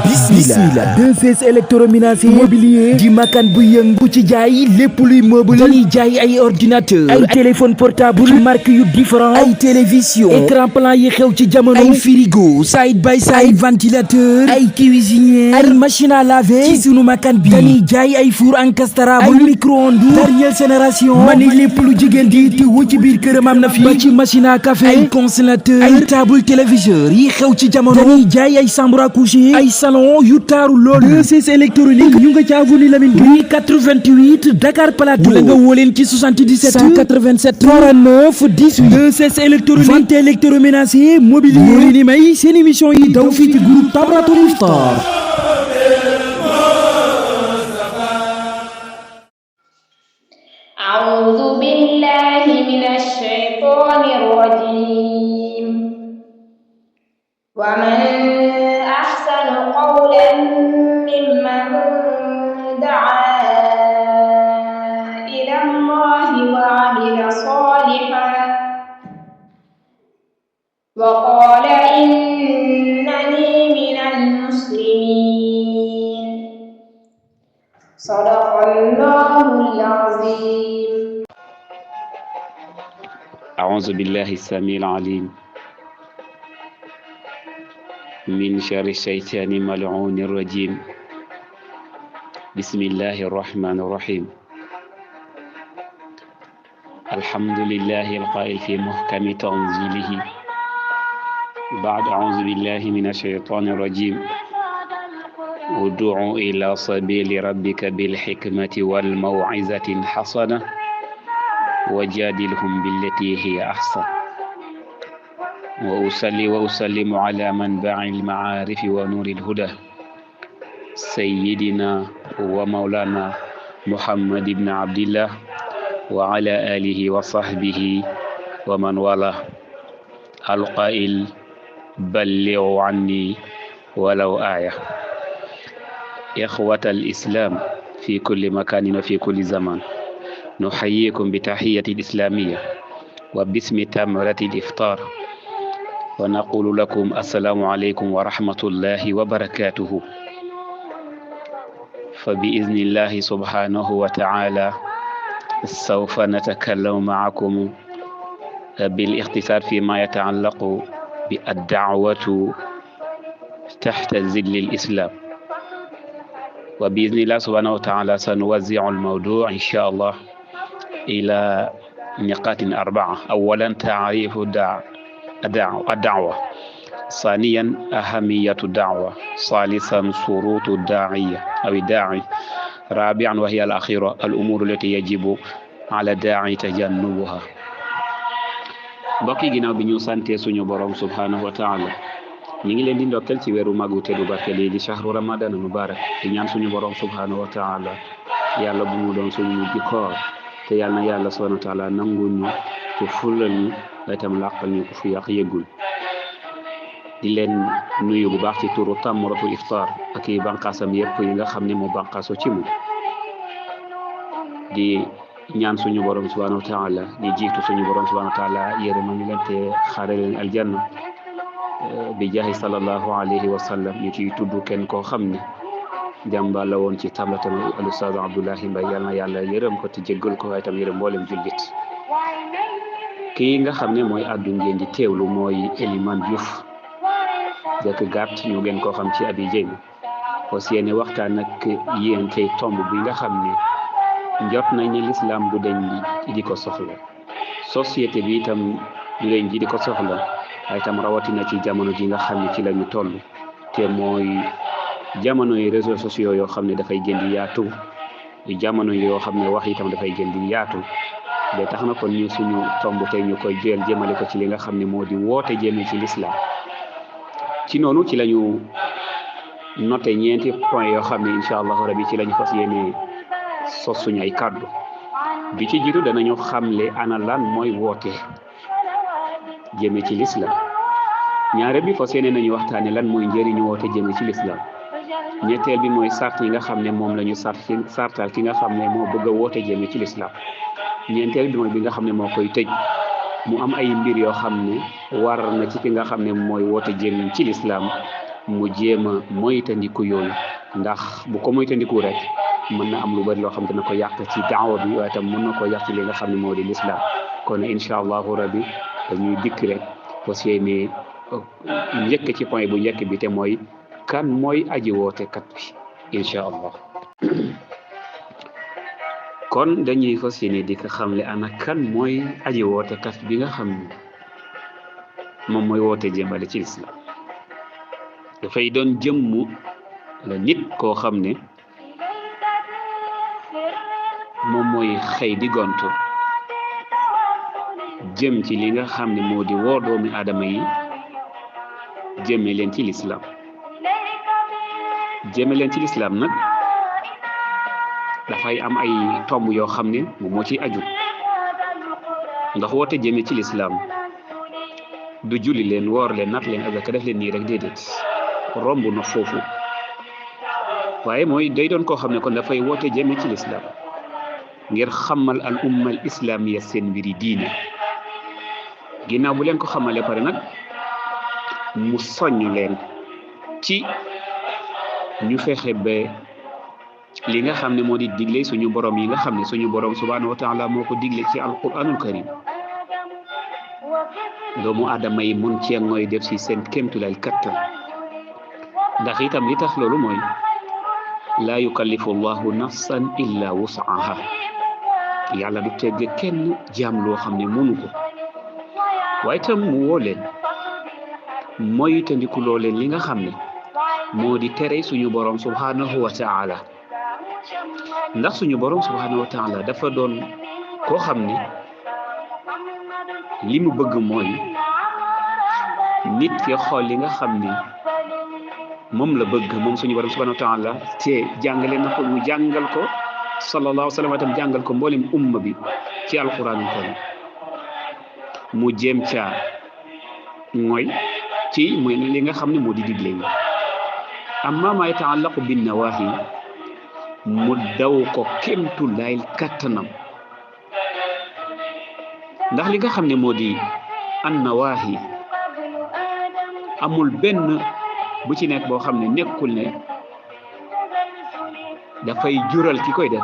Bismillah 2S électroménager mobilier di makan bu yëngu ci jaay lépp luy meuble dañuy jaay ay ordinateur ay téléphone portable marque yu différent ay télévision écran plat yi xew ci jamono ay frigo side by side ventilateur ay cuisinier ay machine à laver ci sunu makan bi dañuy jaay ay four encastrable ay micro-ondes dernière génération mani lépp lu jigéen di te wu ci biir këram am na fi ba ci machine à café ay congélateur ay table téléviseur yi xew ci jamono dañuy jaay ay chambre à coucher ay salon yu taaru lool 2S électronique ñu nga ci avenue Lamine Gueye 88 Dakar Plateau wala nga woo leen ci 77 187 39 18 2S électronique vente électroménager mobilier moo leen di may seen émission yi daw fii ci groupe Tamratul Iftar. أعوذ بالله من الشيطان الرجيم ومن أحسن قولا ممن دعا إلى الله وعمل صالحا وقال إنني من المسلمين صدق الله العظيم. أعوذ بالله السميع العليم من شر الشيطان الملعون الرجيم. بسم الله الرحمن الرحيم. الحمد لله القائل في محكم تنزيله بعد أعوذ بالله من الشيطان الرجيم ودع إلى سبيل ربك بالحكمة والموعظة الحسنة وجادلهم بالتي هي أحسن وأصلي وأسلم على منبع المعارف ونور الهدى سيدنا ومولانا محمد بن عبد الله وعلى آله وصحبه ومن والاه القائل بلغوا عني ولو آية. إخوة الإسلام في كل مكان وفي كل زمان نحييكم بتحية الإسلامية وباسم تمرة الإفطار ونقول لكم السلام عليكم ورحمة الله وبركاته. فبإذن الله سبحانه وتعالى سوف نتكلم معكم بالاختصار فيما يتعلق بالدعوة تحت ظل الإسلام. وبإذن الله سبحانه وتعالى سنوزع الموضوع إن شاء الله إلى نقاط 4. أولا تعريف الدعوة، ثانيا أهمية الدعوة، ثالثا شروط الداعية أو الداعي، رابعا وهي الأخيرة الأمور التي يجب على الداعي تجنبها. mbokk yi ginnaaw bi ñu sante suñu borom subhanahu wa taala ñi ngi leen di ndokkeel ci weeru magu teddu barkeel yi di shahru ramadan mubarak di ñaan suñu borom subhanahu wa taala yàlla bu mu doon suñu mujj koor te yàlla na yàlla subhanahu wa taala nangul ñu te fulal ñu waaye itam làqal ñu ko fu yàq yëggul. di leen nuyu bu baax ci turu Tamratul Iftar ak i bànqaasam yëpp yi nga xam ne moo bànqaaso ci mu di ñaan suñu borom subhanahu wa taala di jiitu suñu borom subhanahu wa taala yërëm ñu leen te xaare leen aljanna bi jaahi sallallahu alayhi wa sallam. ñu ciy tudd kenn koo xam ne jàmbaar la woon ci tablatam al ustaaz Abdoulahi Mbaye yal na yàlla yërëm ko te jéggal ko waaye itam yërëm mboolem jullit. kii nga xam ne mooy addu ngeen di teewlu mooy Elimane Diouf jëkk gàtt ñu ngeen koo xam ci Abi Dieng aussi yéene waxtaan ak yéen tey tomb bi nga xam ne njort nañ ne l'islam bu dañ di ko soxla, société bi itam du dañ di ko soxla waaye itam rawatina ci jamono ji nga xam ne ci la ñu toll te mooy jamono yi réseaux sociaux yoo xam ne dafay gën di yaatu, jamono yoo xam ne wax itam dafay gën di yaatu. ba tax na kon ñu suñu tomb tey ñu koy jël jëmale ko ci li nga xam ne moo di woote jëme ci l'islam. ci noonu ci lañu noté ñeenti point yoo xam ne incha allahu rabi ci lañu fas yéene sos suñu ay kàddu. bi ci jiitu danañu xamle ana lan mooy woote jëme ci l'islam. ñaare bi fas yéene nañu waxtaane lan mooy njëriñu woote jëme ci l'islam. ñetteel bi mooy sart yi nga xam ne moom la ñu sartal ki nga xam ne moo bëgg a woote jëme ci l'islam. ñeenteel bi mooy bi nga xam ne moo koy tëj mu am ay mbir yoo xam ne war na ci ki nga xam ne mooy woote jëm ci lislaam mu jéem a moytandiku yooyu ndax bu ko moytandiku rek mën na am lu bari loo xam dina ko yàq ci daawa bi waaye tam mën na ko yàq ci li nga xam ne moo di lislaam kon incha allahu rabbi dañuy dikk rek fas yéene njëkk ci point bu njëkk bi te mooy kan mooy aji woote kat bi incha allah kon dañuy fas yéene di ko xamle ana kan mooy aji woote kat bi nga xam ne moom mooy woote jëmale ci lislaam dafay doon jëmmu la nit koo xam ne moom mooy xëy di gontu jëm ci li nga xam ne moo di woo doomi aadama yi jëme leen ci lislaam jëme leen ci lislaam nag dafay am ay tomb yoo xam ne moom moo ciy aju ndax woote jëme ci lislaam du julli leen woor leen nat leen azaka def leen nii rek déedéet romb na foofu waaye mooy day doon koo xam ne kon dafay woote jëme ci lislaam ngir xamal al umma al islamiya seen mbiri diine ginnaaw bu leen ko xamale pare nag mu soññ leen ci ñu fexe ba li nga xam ne moo di digle suñu borom yi nga xam ne suñu borom subhanahu wa taala moo ko digle ci alquranul karim doomu aadama yi mun cee mooy def si seen kéemtulaay kattan ndax itam li tax loolu mooy laa yukallifu llahu nafsan illa wusaha yàlla du tegg kenn jaam loo xam ne mënu ko waaye itam mu woo leen mooy tandiku loo leen li nga xam ne moo di tere suñu borom subhanahu wa taala ndax suñu borom subhanahu wa taala dafa doon koo xam ne li mu bëgg mooy nit ki xool li nga xam ne moom la bëgg moom suñu borom subhanahu wa taala te jàngale na ko mu jàngal ko sallallahu alayhi wa sallam tam jàngal ko mboolem umma bi ci alquran kon mu jéem ca mooy ci mooy li nga xam ne moo di digle yi amma ma yataallaqu bin nawahi mu daw ko kémtu layl kattanam ndax li nga xam ne moo di an nawahi amul benn bu ci nekk boo xam ne nekkul ne dafay jural ki koy def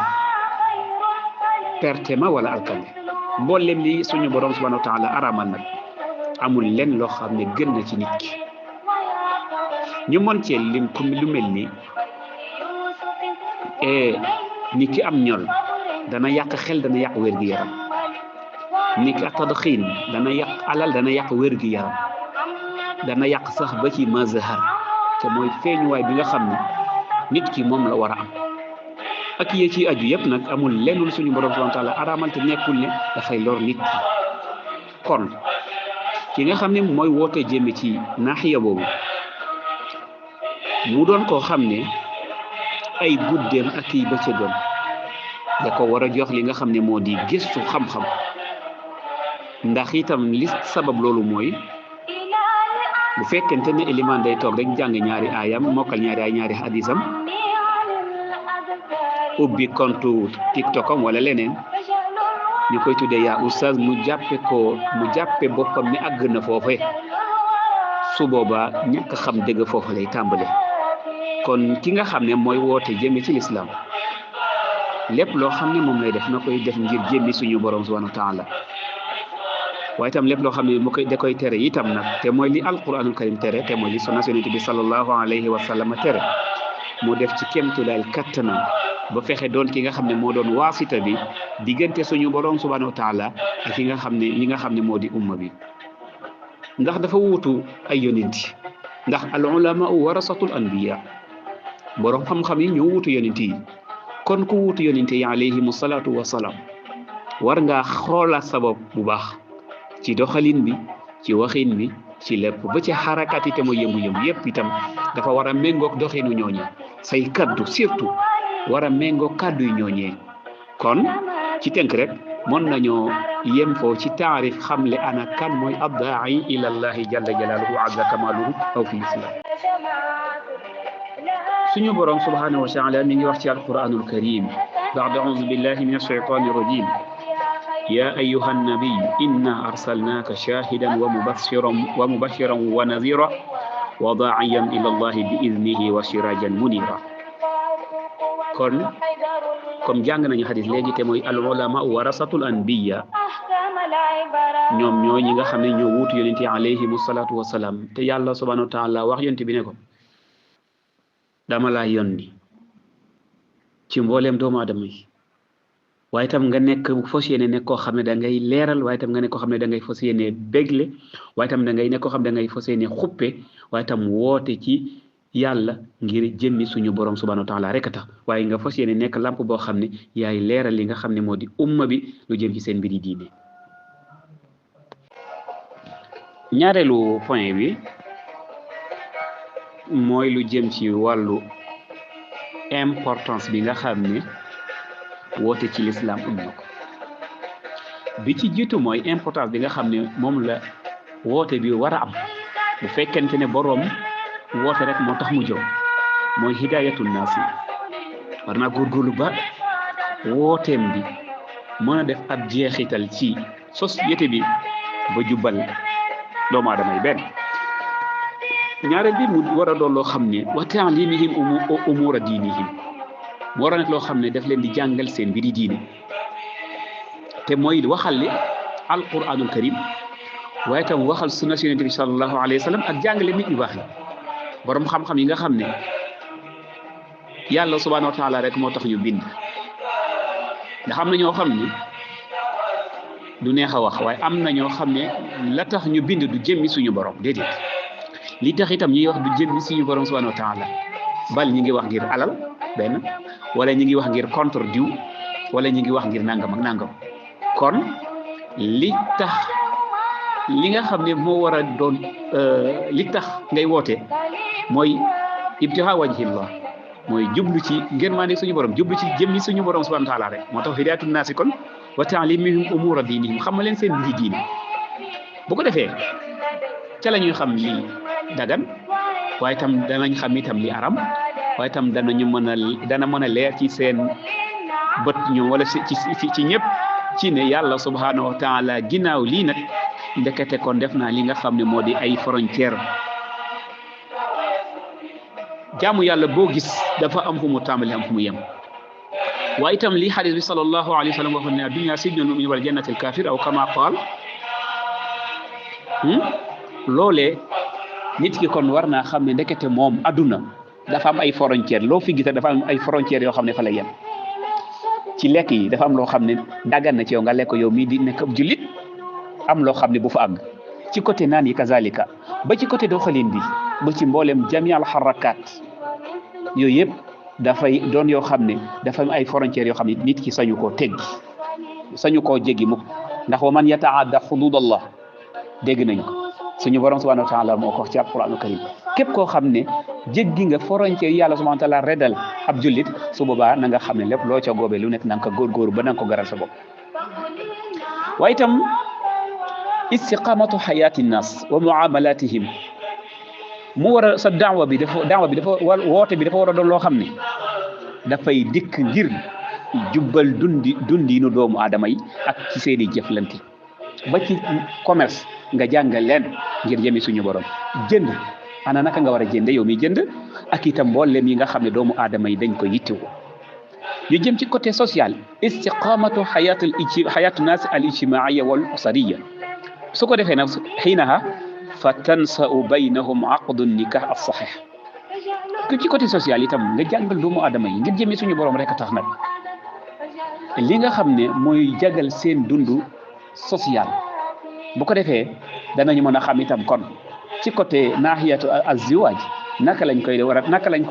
pertema wala alkande mboolem li suñu borom subhanahu wa taala aramal nag amul lenn loo xam ne gën na ci nit ki ñu mën cee lim ku lu mel ni ni ki am ñol dana yàq xel dana yàq wér-gi-yaram ni ki tadxiin dana yàq alal dana yàq wér-gi-yaram dana yàq sax ba ci mazhar te mooy feeñuwaay bi nga xam ne nit ki moom la war a am ak yee ci aju yëpp nag amul lennul suñu borom subhanahu wa taala araamal te nekkul ne dafay lor nit ki kon ki nga xam ne mooy woote jëme ci naaxiya boobu mu doon koo xam ne ay guddeem ak i bëccëgam da ko war a jox li nga xam ne moo di gëstu xam-xam ndax itam li sabab loolu mooy bu fekkente ne éliman day toog rek jàng ñaari aayam mokkal ñaari ay ñaari hadisam ubbi compte tiktokam wala leneen ñu koy tuddee yaa oustaz mu jàppe boppam ne àgg na foofe su boobaa ñàkk xam dëgg foofu lay tàmbale kon ki nga xam ne mooy woote jëme ci lislaam lépp loo xam ne moom lay def na koy def ngir jëmmi suñu borom subhanahu wa taala waaye itam lépp loo xam ne da koy tere itam nag te mooy li alquranul karim tere te mooy li sunna yonent bi sallallahu alayhi wa sallam tere mu def ci kéemtulaay kattanam ba fexe doon ki nga xam ne moo doon waasita bi diggante suñu borom subhanahu wa taala ak ki nga xam ne ñi nga xam ne moo di umma bi ndax dafa wuutu ay yonent ndax al ulama warasatul anbiya borom xam-xam yi ñoo wuutu yonent yi kon ku wuutu yonent yi alayhimu salaatu wa salaam war ngaa xoolaat sa bopp bu baax ci doxalin bi ci waxin bi ci lépp ba ci xarakaat yi te mooy yëngu-yëngu yépp itam dafa war a méngoog doxinu ñooñee say kaddu surtout war a méngoog kaddu yu ñooñee kon ci tënk rek mën nañoo yem foo ci taarif xamle ana kan mooy addaa'i ila allahi jalla jalaaluhu wa azza kamaaluhu aw fi islam suñu borom subhanahu wa taala mi ngi wax ci alquranul karim ba'da a'uuzu billahi min ashaytaani rajim ya ayuha nabiyu inna arsalnaka shahidan wa mubashiran wa nazira wa daa'iyan ila allahi bi idnihi wa sirajan munira. kon comme jàng nañu xadis léegi te mooy al ulama warasatul anbiya, ñoom ñoo ñi nga xam ne ñoo wuutu yonent yi alayhimu salaatu wasalaam. te yàlla subhanahu wa taala wax yonent bi ne ko dama laa yónni ci mbooleem doomu aadama yi, waaye tam nga nekk fas yéene nekk koo xam ne da ngay leeral, waaye tam nga nekk koo xam ne da ngay fas yéene bégle, waaye tam da ngay nekk koo xam ne da ngay fas yéene xuppe, waaye tam woote ci yàlla ngir jëmmi suñu borom subhanahu wa taala rek a tax, waaye nga fas yéene nekk lamp boo xam ne yaay leeral li nga xam ne moo di umma bi lu jëm ci seen mbiri diine. ñaareelu point bi mooy lu jëm ci wàllu importance bi nga xam ne woote ci l'islam am na ko. bi ci jiitu mooy importance bi nga xam ne moom la woote bi war a am bu fekkente ne boroom woote rek moo tax mu jóg, mooy hidayatul naas yi. war naa góorgóorlu ba wooteem bi mën a def ab jeexital ci société bi ba jubbal doomu aadama yi. benn ñaareel bi mu war a doon loo xam ne wa ta'limihim umura diinihim, mu war a nekk loo xam ne daf leen di jàngal seen mbiri diine, te mooy waxal li alquranul karim, waaye tam waxal sunna si yonent bi sallallahu alayhi wa sallam, ak jàngale nit ñu baax yi borom xam-xam yi nga xam ne yàlla subhanahu wa taala rek moo tax ñu bind. nga xam ne ñoo xam ne du neex a wax, waaye am na ñoo xam ne la tax ñu bind du jëmmi suñu borom, déedéet. li tax itam ñuy wax du jëmmi suñu borom subhanahu wa taala, bal ñi ngi wax ngir alal benn, wala ñi ngi wax ngir contre diw, wala ñi ngi wax ngir nangam ak nangam. kon li tax li nga xam ne moo war a doon li tax ngay woote mooy ibtihaa wajhillah, mooy jublu ci ngërmaande suñu borom, jublu ci jëmmi suñu borom subhanahu wa taala rek. moo tax hidaayatun naasi kon wa ta'limihim umura diinihim, xam leen seen mbiri diine. bu ko defee ca la ñuy xam li dagan, waaye tam danañ xam itam li aram, waaye tam dana mën a leer ci seen bët ñu wala ci ñëpp ci ne yàlla subhanahu wa taala ginnaaw lii nag ndekete kon def naa li nga xam ne moo di ay frontière. jaamu yàlla boo gis dafa am fu mu tàmbali am fu mu yem, waaye itam li xadis bi sallallahu alayhi wa sallam waxoon ne dunya sijnul mu'min wal jannatil kafir aw kama qaal. loolee nit ki kon war naa xam ne ndekete moom adduna dafa am ay frontière. loo fi gis dafa am ay frontières yoo xam ne fa la yem. ci lekk yi dafa am loo xam ne daggan na ci yow nga lekk yow mii di nekk ab jullit, am loo xam ne bu fa àgg. ci côté naan yi kazalika, ba ci côté doxalin bi, ba ci mboolem jami al xarakaat, yooyu yëpp dafay doon yoo xam ne dafa am ay frontières yoo xam ne nit ki sañu koo teggi, sañu koo jéggi mukk. ndax wa man yataadda xududallah, dégg nañu ko suñu borom subhanahu wa taala moo ko wax ci alquranu karim. képp koo xam ne jéggi nga frontière yàlla subhanahu wa taala redal ab jullit, su boobaa na nga xam ne lépp loo ca góobee lu nekk na nga ko góorgóoru ba na nga ko garal sa bopp. waaye itam istiqamatu xayaati nnaas wa muamalatihim, mu war a sa daawa bi dafa woote bi dafa war a doon loo xam ne dafay dikk ngir jubbal dundiinu doomu aadama yi ak ci seeni jëflante, ba ci commerce nga jàngal leen ngir jëmi suñu borom. jënd ana naka nga war a jënde yow mi jënd, ak itam mboolem yi nga xam ne doomu aadama yi dañ ko yittewoo. ñu jëm ci côté social, istiqamatu xayatu naas al ijtimaiya wal usariya. su ko defee nag xiinaha fa tansau baynahum aqdu nikah as sahih. ci côté social itam nga jàngal doomu aadama yi ngir jëmi suñu borom rek a tax nag li nga xam ne mooy jagal seen dundu social. bu ko defee danañu mën a xam itam kon ci côté nahiyatu azziwaaj naka lañ ko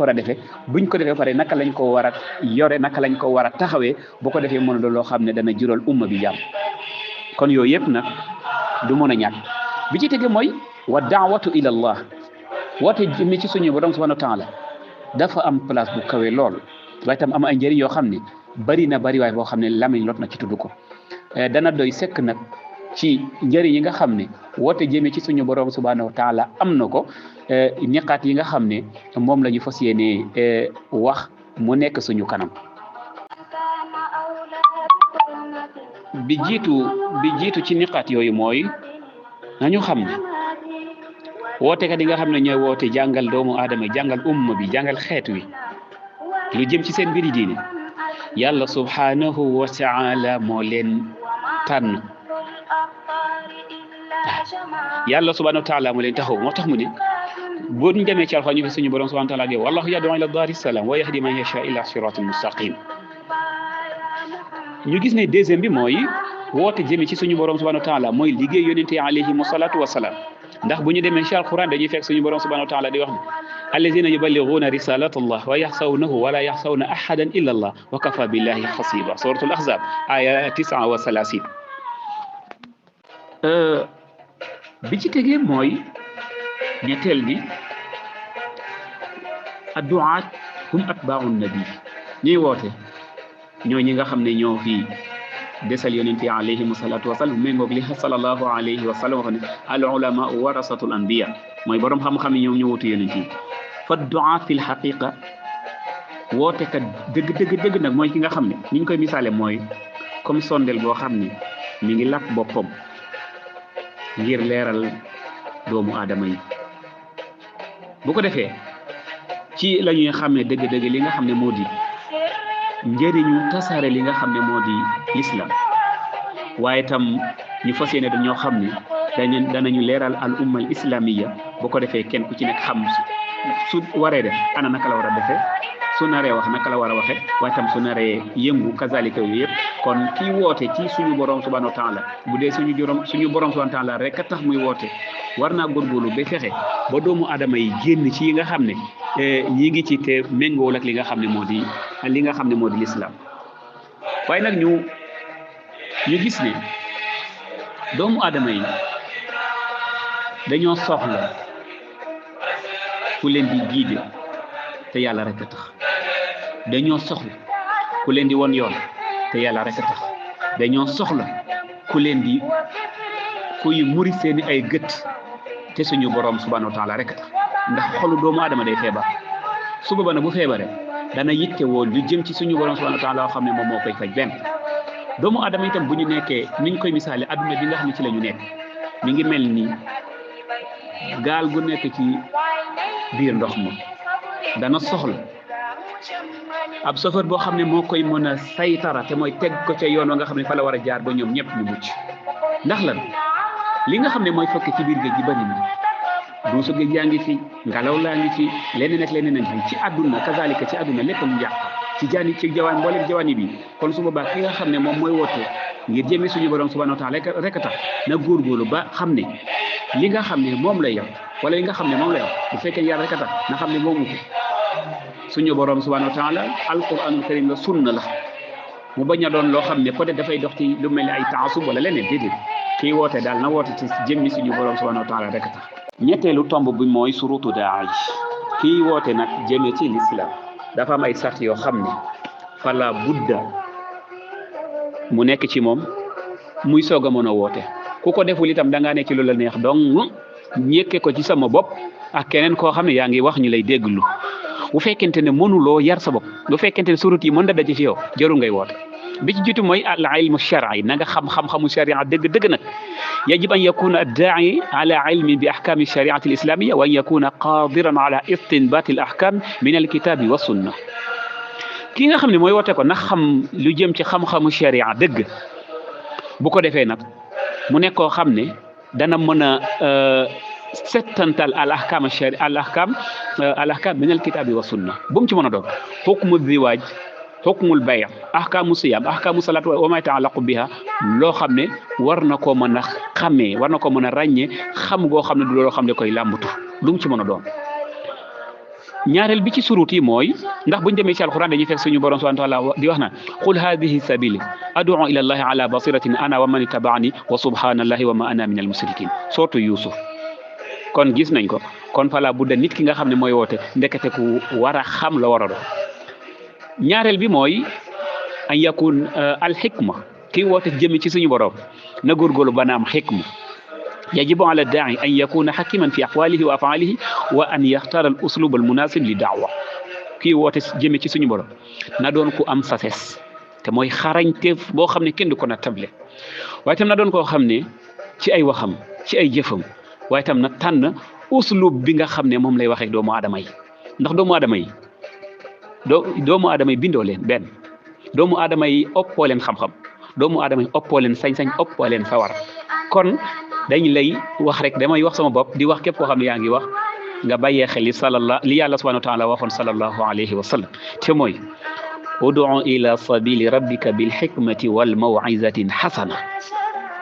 war a defee, buñ ko defee pare naka lañ ko war a yore, naka lañ ko war a taxawee. bu ko defee mën a doon loo xam ne dana jural umma bi jàmm. kon yooyu yëpp nag du mën a ñàkk. bi ci tege mooy wa daawatu ila allah, woote jëmee ci suñu borom subhanahu wa taala dafa am place bu kawe lool, waaye tam am ay njëriñ yoo xam ne bari waay boo xam ne lamiñ lot na ci tudd ko. dana doy sekk nag ci njëriñ yi nga xam ne woote jëmee ci suñu borom subhanahu wa taala am na ko. niqaat yi nga xam ne moom la ñu fas yéene wax mu nekk suñu kanam. bi jiitu ci niqaat yooyu mooy nañu xam ne wootekat yi nga xam ne ñooy woote jàngal doomu aadama jàngal umma bi jàngal xeet wi lu jëm ci seen mbiri diine yàlla subhanahu wa ta'ala moo leen tànn yàlla subhanahu wa ta'ala moo leen taxaw moo tax mu ne boo ñu demee ci alxuraan ñu fi suñu borom subhanahu wa ta'ala yow wallahu yad'u ila daari salaam wa yahdi man yasha ila siratin mustaqim ñu gis ne deuxième bi mooy woote jëme ci suñu borom subhanahu wa ta'ala mooy liggéey yonente yi alayhimu salaatu wasalaam ndax bu ñu demee ci alxuraan dañuy fekk suñu borom subhanahu wa ta'ala di wax ne allazina yuballighuna risalatullah wa yaxsawnahu wala yaxsawna ahadan illa allah wa kafa billahi xasiba suratul ahzab aya 39 bi ci tegee mooy ñetteel bi addu'aat hum atbaa'u nabi ñuy woote ñoo ñi nga xam ne ñoo fi desal yonent yi alayhimu salaatu wasalaam méngoog li sallallahu alayhi wa sallam wax ne al ulama warasatul anbiya mooy borom xam-xam yi ñoom ñoo wutu yonent yi fa du'aat fil haqiqa woote kat dëgg nag mooy ki nga xam ne ni ñu koy misaale mooy comme sondel boo xam ne mi ngi lakk boppam ngir leeral doomu aadama yi bu ko defee ci la ñuy xam ne dëgg-dëgg li nga xam ne moo di njëriñu tasaare li nga xam ne moo di l'islam waaye tam ñu fas yéene dañoo xam ne danañu leeral al umma al islamiya bu ko defee kenn ku ci nekk xam su waree def ana naka la war a defee su naree wax naka la war a waxee waaye tam su naree yëngu kazalika yooyu yëpp kon kii woote ci suñu borom subhanahu wa ta'ala bu dee suñu borom subhanahu wa ta'ala rek a tax muy woote war naa góorgóorlu ba fexe ba doomu aadama yi génn ci yi nga xam ne ñi ngi ci te méngoowul ak li nga xam ne moo di l'islam waaye nag ñu gis ne doomu aadama yi dañoo soxla ku leen di guider te yàlla rek a tax dañoo soxla ku leen di won yoon te yàlla rek a tax dañoo soxla ku leen di kuy muri seeni ay gët te suñu borom subhanahu wa ta'ala rek a tax ndax xolu doomu aadama day feebar su boobaa nag bu feebaree dana yitte woon lu jëm ci suñu borom subhanahu wa ta'ala xam ne moom moo koy faj benn doomu aadama itam bu ñu nekkee ni ñu koy misaale adduna bi nga xam ne ci la ñu nekk mi ngi mel ni gaal gu nekk ci biir ndox ma dana soxla ab chauffeur boo xam ne moo koy mën a saytara te mooy teg ko ca yoon wa nga xam ne fa la war a jaar ba ñoom ñëpp ñu mucc ndax lan li nga xam ne mooy fekk ci biir géej gi bari na duusu géej yaa ngi fi ngelaw laa ngi fi leneen ak leneen ci àdduna kazalika ci àdduna lépp mu yàq ci jaani ci jawaan mboolem jawaani bi kon su boobaa ki nga xam ne moom mooy woote ngir jëmee suñu borom subhanahu wa ta'ala rek a tax na góorgóorlu ba xam ne li nga xam ne moom lay yor wala li nga xam ne moom lay yor bu fekkee yàlla rek a tax na xam ne moomu ko suñu borom subhanahu wa ta'ala alquranul karim la sunna la mu bañ a doon loo xam ne peut-être dafay dox ci lu mel ni ay taasub wala leneen déedéet kii woote daal na woote ci jëmmi suñu borom subhanahu wa ta'ala rek a tax ñetteelu tomb bi mooy surutu da'i kii woote nag jëmee ci l'islam dafa am ay sart yoo xam ne fala budda mu nekk ci moom muy soog a mën a woote ku ko deful itam da ngaa ne ci lu la neex donc ñekke ko ci sama bopp ak keneen koo xam ne yaa ngi wax ñu lay dégglu bu fekkente ne mënuloo yar sa bopp bu fekkente ne surut yi mën da daje ci yow jarul ngay woote bi ci jiitu mooy al ilmu shar'i na nga xam-xamu sharia dëgg nag yajib an yakuna ad-da'i ala ilmin bi ahkami shari'ati al-islamiyya wa an yakuna qadiran ala istinbat al-ahkam min al-kitabi wa sunna ki nga xam ne mooy woote ko na xam lu jëm ci xam-xamu sharia dëgg bu ko defee nag mu nekk koo xam ne dana mën a settantal al ahkam min al-kitabi wa sunna bu mu ci mën a doon hukmu ziwaaj hukmul bay' ahkamu siyam ahkamu salat wa ma ta'allaqu biha loo xam ne war na koo mën a xamee war na ko mën a ràññee xam goo xam ne du loo xam ne koy làmbatu lu mu ci mën a doon ñaareel bi ci surut yi mooy ndax buñ demee ci alquran dañuy fekk suñu borom subhanahu wa ta'ala di wax na qul hadhihi sabili ad'u ila allahi ala basiratin ana wa man ittaba'ani wa subhanallahi wa ma ana min al mushrikin surtout Yusuf kon gis nañ ko kon fala budda nit ki nga xam ne mooy woote ndekete ku war a xam la war a doon ñaareel bi mooy an yakun al hikma kii woote jëme ci suñu borom na góorgóorlu ba na am hikma yajibu ala da'i an yakuna hakiman fi aqwalihi wa af'alihi wa an yaxtara al uslub al munasib li da'wa kii woote jëme ci suñu borom na doon ku am sagesse te mooy xarañteef boo xam ne kenn du ko nattable waaye tam na doon koo xam ne ci ay waxam ci ay jëfam waaye tam na tànn uslub bi nga xam ne moom lay waxee doomu aadama yi ndax doomu aadama yi bindoo leen benn doomu aadama yi ëppoo leen xam-xam doomu aadama yi ëppoo leen sañ-sañ ëppoo leen sawar kon dañ lay wax rek damay wax sama bopp di wax képp koo xam ne yaa ngi wax nga bàyyee xel li yàlla subhanahu wa taala waxoon sallallahu alayhi wa sallam te mooy ud'u ila sabili rabbika bil hikmati wal maw'izatin hasana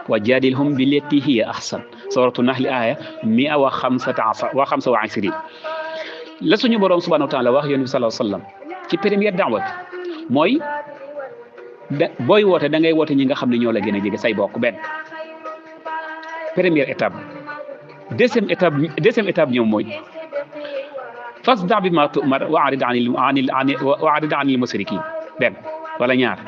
wa jadilhum billati hiya ahsan suratu nahl aya 125 la suñu borom subhanahu wa taala wax yonent bi sallallahu alayhi wa sallam ci première da'wa mooy booy woote da ngay woote ñi nga xam ne ñoo la gën a jege say bokk benn première étape deuxième étape ñoom mooy fasda' bimaa tu'mar wa'rid anil mushrikiin benn wala ñaar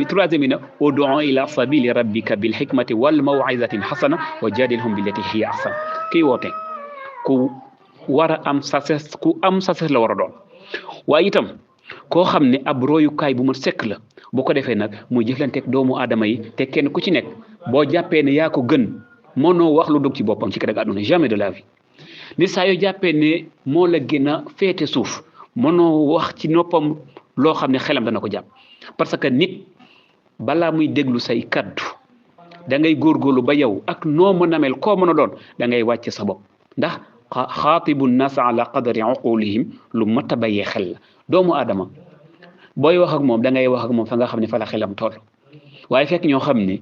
troisième bi na ud'u ila sabili rabbika bil hikmati wal maw'izatin hasana wa jadilhum billati hiya ahsan kii woote ku war a am sases la war a doon waaye itam koo xam ne ab royukaay bu ma sekk la bu ko defee nag muy jëflanteeg doomu aadama yi te kenn ku ci nekk boo jàppee ne yaa ko gën mënoo wax lu dugg ci boppam ci kër ga àdduna jamais de la vie ni saa yoo jàppee ne moo la gën a féete suuf mënoo wax ci noppam loo xam ne xelam dana ko jàpp parce que nit balaa muy déglu say kaddu da ngay góorgóorlu ba yow ak noo mën a mel koo mën a doon da ngay wàcce sa bopp ndax xaatibu nas ala qadri uqulihim lu mat a bàyyee xel la doomu aadama booy wax ak moom da ngay wax ak moom fa nga xam ne fa la xelam toll waaye fekk ñoo xam ne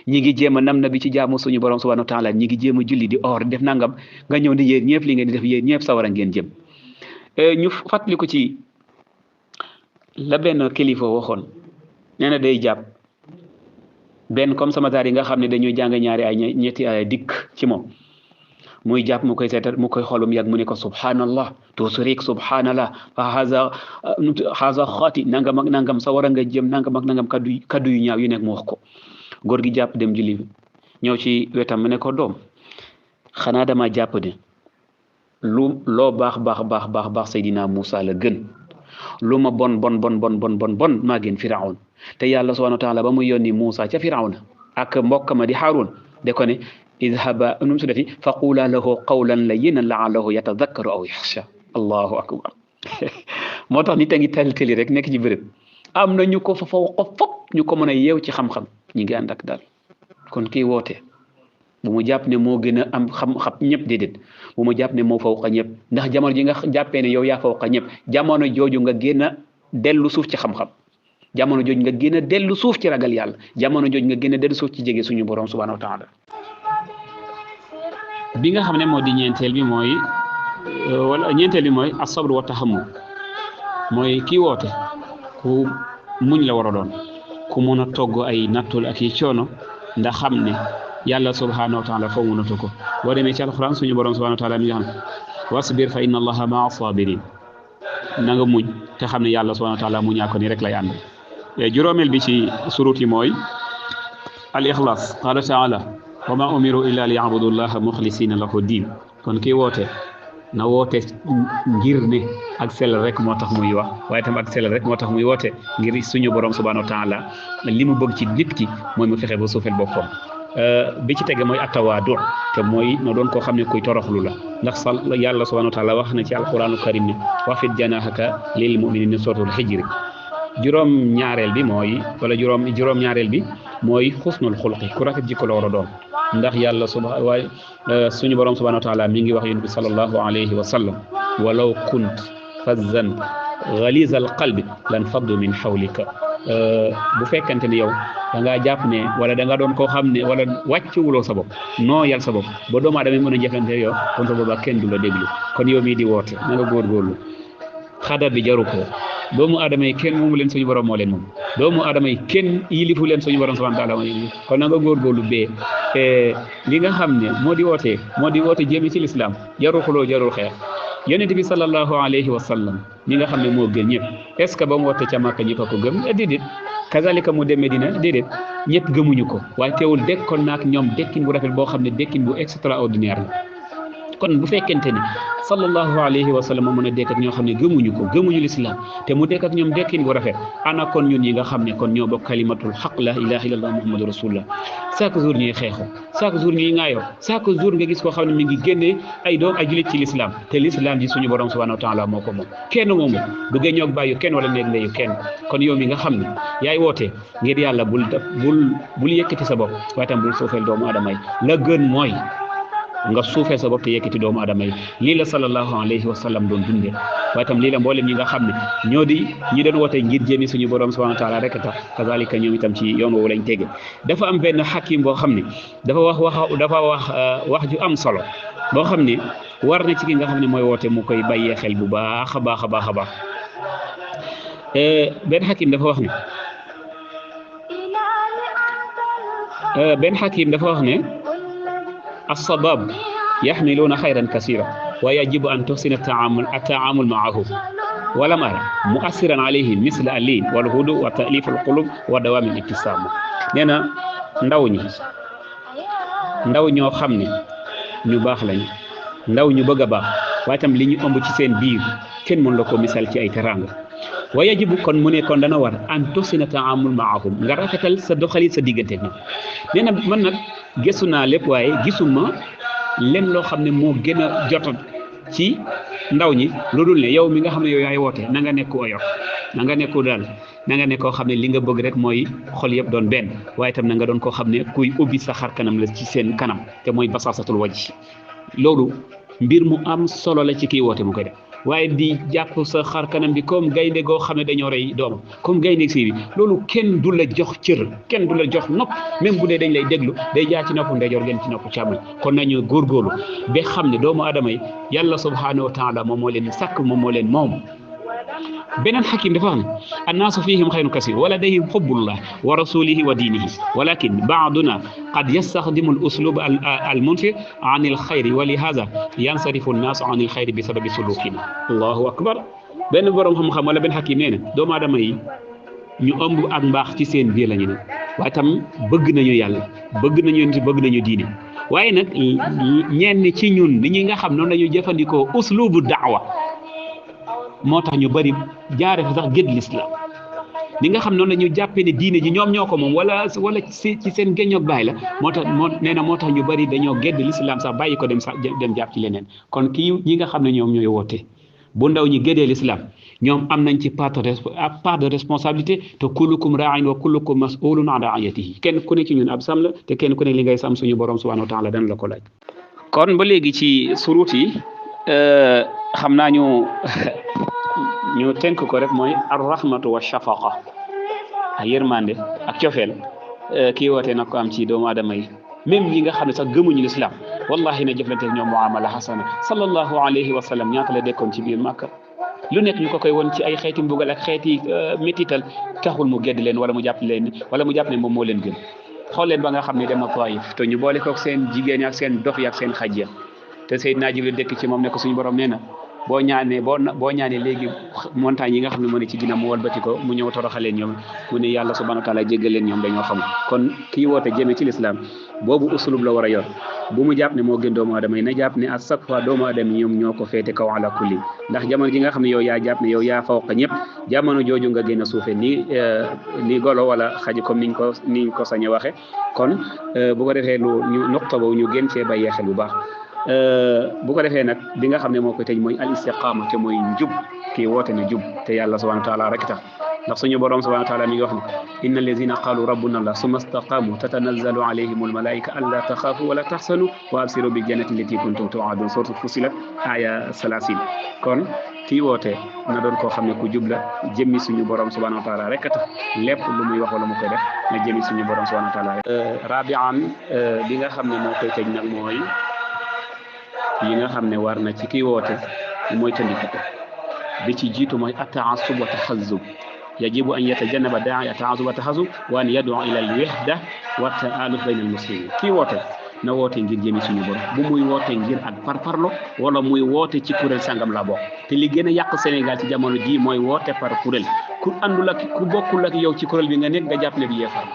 ñi ngi jéem a nam na bi ci jaamu suñu borom subhanahu wa taala ñi ngi jéem a julli di or def nangam nga ñëw di yéen ñëpp li ngeen di def yéen ñëpp sawara ngeen jëm ñu fàttali ko ci la benn kilifa waxoon nee na day jàpp benn comme sama daara yi nga xam ne dañuy jàng ñaari ay ñetti ay dikk ci moom muy jàpp mu koy seetal mu koy xoolum yàgg mu ne ko subhanallah tusurik subhanallah fa haza xaati nangam ak nangam sawara nga jëm nangam ak nangam kaddu yu ñaaw yu nekk mu wax ko góor gi jàpp dem julli ñëw ci wetam mu ne ko doom xanaa dama jàpp ne loo baax Seydina Moussa la gën lu ma bon maa gën Firawun te yàlla subhanahu wa taala ba mu yónni Moussa ca Firawna ak mbokk ma di Haarun de ko ne idhaba num sudati faqula lahu qawlan layyinan la'allahu yatadhakkaru aw yaxsha allahu akbar moo tax nit a ngi tali rek nekk ci bërëb am na ñu ko fa fop ñu ko mën a yeew ci xam-xam ñi ngi ànd ak daal kon kii woote bu mu jàpp ne moo gën a am xam-xam ñëpp déedéet bu mu jàpp ne moo fawqa ñëpp ndax jamono ji nga jàppee ne yow yaa fawqa ñëpp jamono jooju nga gën a dellu suuf ci xam-xam jamono jooju nga gën a dellu suuf ci ragal yàlla jamono jooju nga gën a dellu suuf ci jege suñu borom subhanahu wa taala bi nga xam ne moo di ñeenteel bi mooy as-sabr wa tahammul mooy kii woote ku muñ la war a doon ku mun a togg ay nattul ak yi coono ndax xam ne yàlla subhanahu wa taala foo munatu ko boo demee ci alquran suñu borom subhanahu wa taala mi nga xam wasbir fa inna allaha maa sabirin na nga muñ te xam ne yàlla subhanahu wa taala muñaa ko ni rek lay ànd juróomeel bi ci surut yi mooy al ixlaas qala taala wa ma umiru illa li yabudu llaha muxlisina lahu diin kon kii woote na woote ngir ne ak sell rek moo tax muy wax waaye tam ak sell rek moo tax muy woote ngir suñu borom subhanahu wa taala li mu bëgg ci nit ki mooy mu fexe ba suufel boppam bi ci tege mooy attawaadu te mooy no doon koo xam ne kuy toroxlu la ndax yàlla subhanahu wa taala wax na ci alquranu karim ne waxfid janahaka lil muminina suratul hijri juróom-ñaareel bi mooy xusnul xulqi ku rafet jikko la war a doon ndax yàlla suñu borom subhanahu wa taala mi ngi wax yonent bi sallallahu alayhi wa sallam walaw kunt fazzan ghalizal qalbi lan faddu min hawlika bu fekkante ne yow da ngaa jàpp ne wala da nga doon koo xam ne wala wàccuwuloo sa bopp noo yal sa bopp ba doomu aadama mën a jëflante yow kon sa boobaa kenn du la déglu kon yow mii di woote na nga góorgóorlu xadar bi jaru ko doomu aadama yi kenn moomu leen suñu borom moo leen moom doomu aadama yi kenn yilifu leen suñu borom subhanahu wa taala kon na nga góorgóorlu bee li nga xam ne moo di woote jëme ci lislaam jarul xuloo jarul xeex yonent bi sallallahu alayhi wa sallam mi nga xam ne moo gën ñëpp est ce que ba mu woote ca Makka ñëpp a ko gëm déedéet kazalika mu dem Medina déedéet ñëpp gëmuñu ko waaye teewul dekkoon naak ñoom dekkin bu rafet boo xam ne dekkin bu extraordinaire la kon bu fekkente ni sallallahu alayhi wa sallam mën a dekk ak ñoo xam ne gëmuñu ko gëmuñu l'islam te mu dekk ak ñoom dekkin bu rafet ana kon ñun yi nga xam ne kon ñoo bokk kalimatul haq la ilaha illallah muhammadu rasulullah chaque jour ñuy xeexo chaque jour ñuy ŋaayoo chaque jour nga gis koo xam ne mi ngi génnee ay doom ay julit ci l'islam te l'islam ji suñu borom subhanahu wa taala moo ko moom kenn moomu du géñoog bàyyu kenn wala néeg ndeyu kenn kon yow mi nga xam ne yaay woote ngir yàlla bul yëkkati sa bopp waaye tam bul suufeel doomu adama yi la gën mooy nga suufee sa bopp te yëkkati doomu adama yi lii la sallallahu alayhi wa sallam doon dundee waaye tam lii la mboolem ñi nga xam ne ñoo di ñi doon woote ngir jëmi suñu borom subhanahu wa taala rek tax kazalika ñoom itam ci yoon woowu lañ tege dafa am benn xakim boo xam ne dafa wax ju am solo boo xam ne war na ci ki nga xam ne mooy woote mu koy bàyyee xel bu baax a baax a baax a baax benn xakim dafa wax ne الصباب يحملون خيرا كثيرا ويجب أن تحسن التعامل معه ولم أرى مؤثرا عليه مثل اللين والهدوء وتأليف القلوب ودوام الابتسام نينا ndaw ñoo xam ne ñu baax lañ ndaw ñu bëgg a baax waaye tam li ñu ëmb ci seen biir kenn mën la ko misal ci ay teranga wa yajibu kon mu ne kon dana war an tuhsina taamul maahum nga rafetal sa doxali sa diggante ñoom nee na man nag gëstu naa lépp waaye gisuma len loo xam ne moo gën a jotot ci ndaw ñi lu dul ne yow mi nga xam ne yow yaay woote na nga nekk oyof na nga nekku daal na nga nekk koo xam ne li nga bëgg rek mooy xol yëpp doon benn waaye tam na nga doon koo xam ne kuy ubbi sa xar kanam la ci seen kanam te mooy basasatul wajhi loolu mbir mu am solo la ci kii woote mu koy def waaye di jàpp sa xar kanam bi comme gaynde goo xam ne dañoo rey doom comme gaynde si bi loolu kenn du la jox cër kenn du la jox nopp même bu dee dañ lay déglu day jaar ci nopp ndeyjoor ngeen ci nopp càmmoñ kon nañu góorgóorlu ba xam ne doomu aadama yi yàlla subhanahu wa taala moom moo leen sàkk moom moo leen moom beneen xakim dafa xam ne annaasu fihim xayrun kasir wa ladayhim xubbullah wa rasulihi wa diinihi walakin baaduna qad yastaxdimu al uslub al munfir an il xayri wa lihaza yansarifu annaasu an il xayri bi sababi sulukina allahu akbar benn borom xam-xam wala benn xakim nee na doomu aadama yi ñu ëmb ak mbaax ci seen biir la ñu ne waaye tam bëgg nañu yàlla bëgg nañu nit bëgg nañu diine waaye nag ñenn ci ñun ni ñi nga xam noonu lañu jëfandikoo uslubu daawa moo tax ñu bari jaare fa sax gédd l'islam li nga xam noonu la ñu jàppee ne diine ji ñoom ñoo ko moom wala ci seen géñoog baay la moo tax moo tax ñu bari dañoo gédd l'islam sax bàyyi ko dem jàpp ci leneen kon kii ñi nga xam ne ñoom ñooy woote bu ndaw ñi géddee l'islam ñoom am nañ ci part de responsabilité te kullukum ra'in wa kullukum mas'ulun an ra'iyatihi kenn ku ne ci ñun ab sam la te kenn ku ne li ngay sam suñu borom subhanahu wa ta'ala dana la ko laaj kon ba léegi ci surut yi xam naa ñu tënk ko rek mooy ar-rahmatu wa shafaqa yërmande ak cofeel kii woote nag ko am ci doomu aadama yi même ñi nga xam ne sax gëmuñu l'islam wallahi na jëflante ñoom muamala hasana sallallahu alayhi wa sallam ñaata la dekkoon ci biir Makka lu nekk ñu ko koy won ci ay xeeti mbugal ak xeeti métital taxul mu gedd leen wala mu jàpp leen wala mu jàpp ne moom moo leen gën xool leen ba nga xam ne dem na Taif te ñu boole kook seen jigéen ak seen dof yi ak seen xaj ya te Seydina Jibril dëkk ci moom ne ko suñu borom nee na boo ñaanee léegi montagne yi nga xam ne moo ne ci ginnaaw mu walbati ko mu ñëw toroxaleen ñoom mu ne yàlla subhanahu wa taala jéggal leen ñoom dañoo xam kon kii woote jëme ci l'islam boobu usulub la war a yor bu mu jàpp ne moo gën doomu aadama yi na jàpp ne à chaque fois doomu aadama yi ñoom ñoo ko féete kaw ala kulli ndax jamono ji nga xam ne yow yaa jàpp ne yow yaa fawqa ñëpp jamono jooju nga gën a suufe ni golo wala xaji comme niñ ko sañ a waxe kon bu ko defee ñu nuqta boobu ñu gën cee bàyyee xel bu baax bu ko defee nag bi nga xam ne moo koy tëj mooy al istiqama te mooy njub kii woote ne jub te yàlla subhanahu wa taala rek tax ndax suñu borom subhanahu wa taala mi ngi wax ne inna allazina qalu rabbuna allah summa istaqamu tatanazzalu alayhim almalaika alla taxaafu wala taxsanu wa absiru bil jannati allati kuntum tu'adun sourate Fussilat aya 30 kon kii woote na doon koo xam ne ku jub la jëmmi suñu borom subhanahu wa taala rek tax lépp lu muy wax wala mu koy def na jëmmi suñu borom subhanahu wa taala rek rabi'an bi nga xam ne moo koy tëj nag mooy yi nga xam ne war na ci kii woote mooy tandiku ko bi ci jiitu mooy at-ta'assub wa tahazzub yajibu an yatajannaba da'i at-ta'assub wa tahazzub wa an yad'u ila al-wahda wa at-ta'aluf bayna al-muslimin kii woote na woote ngir jëmi suñu borom bu muy woote ngir ak parparlo wala muy woote ci kuréel sangam la bokk te li gën a yàq Sénégal ci jamono ji mooy woote par kuréel ku àndul ak ku bokkul ak yow ci kuréel bi nga nekk nga jàpp ne bi yeefar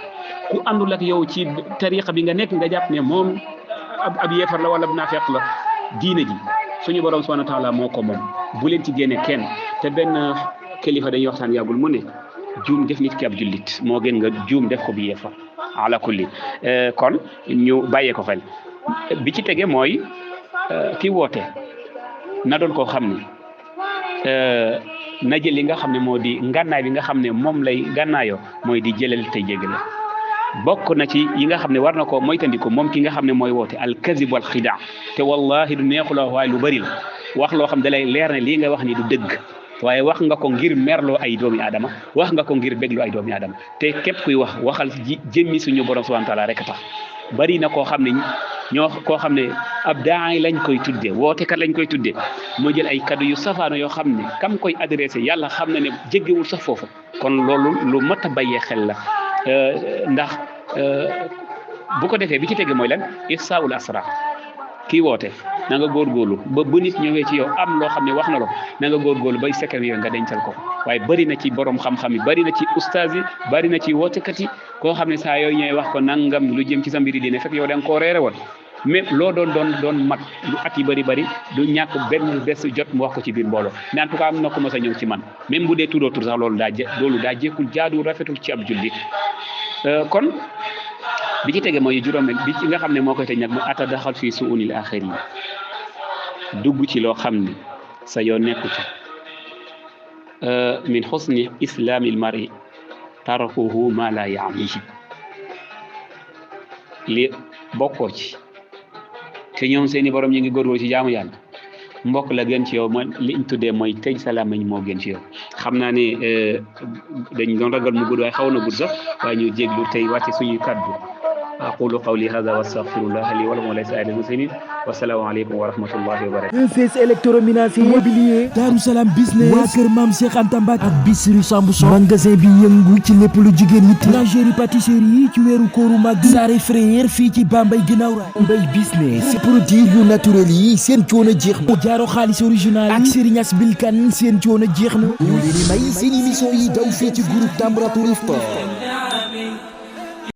ku àndul ak yow ci tariqa bi nga nekk nga jàpp ne moom ab yeefar la wala ab naafeq la diine ji suñu borom subhanahu wa taala moo ko moom bu leen ci génne kenn te benn kilifa dañuy waxtaan yàggul mu ne juum def nit ki ab jullit moo gën nga juum def ko bi yeefa ala kulli kon ñu bàyyee ko xel bi ci tege mooy ki woote na doon koo xam ne na jël li nga xam ne moo di ngànnaay bi nga xam ne moom lay ngànnaayoo mooy di jëlal te jéggale bokk na ci yi nga xam ne war na ko moytandiku moom ki nga xam ne mooy woote al kazib wal xidaa te wallahi du neexuloo waaye lu bëri la wax loo xam da lay leer ne lii nga wax ni du dëgg waaye wax nga ko ngir merloo ay doomi aadama wax nga ko ngir bégloo ay doomi aadama te képp kuy waxal jëmmi suñu borom subhanahu wa taala rek tax bari na koo xam ne koo xam ne ab daay lañ koy tudde wootekat lañ koy tudde moo jël ay kaddu yu safaano yoo xam ne kam koy adressé yàlla xam na ne jéggewul sax foofu kon loolu lu mat a bàyyee xel la ndax bu ko defee bi ci tege mooy lan ifsaawul asrar kii woote na nga góorgóorlu ba bu nit ñëwee ci yow am loo xam ne wax na la na nga góorgóorlu bay secret yooyu nga dencal ko waaye bari na ci borom xam-xam yi bari na ci ustaas yi bari na ci wootekat yi koo xam ne saa yooyu ñooy wax ko nangam lu jëm ci sa mbiri diine fekk yow da nga koo reere woon mais loo doon mat lu at yi bari du ñàkk benn bés jot mu wax ko ci biir mbooloo mais en tout cas am na ko mos a ñëw ci man même bu dee tuddoo tur sax loolu daa jékkul jaadu rafetul ci ab jullit kon bi ci tege mooy juróomeel bi ci nga xam ne moo koy tëj nag mooy atadaxal fii suunil axir yi dugg ci loo xam ne sa yoon nekku ci min xusni islaamil mari tarakuhu ma la yaanihi li bokkoo ci te ñoom seeni borom ñu ngi góorgóorlu ci jaamu yàlla mbokk la gën ci yow ma liñ tuddee mooy tëj sa làmmiñ moo gën ci yow xam naa ne dañ doon ragal mu gudd waaye xaw na gudd sax waaye ñu jéglu tey wàcce suñuy kaddu aqulu qawli hadha wa astaghfirullah li wa lakum wa li saa'iril muslimin wa salaamu aleykum wa rahmatullahi wa barakatuh ECS électroménager immobilier Darou Salam business waa kër Maam Cheikh Anta Mbacke ak Bichri Sambuson magasin bi yëngu ci lépp lu jigéen ñi lingerie pâtisserie yi ci weeru kóoru mag Sare Frère fii ci Bambey ginnaaw raay Mbay business produit yu naturel yi seen coono jeex na jaaro xaalis original ak Serigne As Bilkan seen coono jeex na ñu leen di may seen émission yi daw fii ci groupe Tamratul Iftar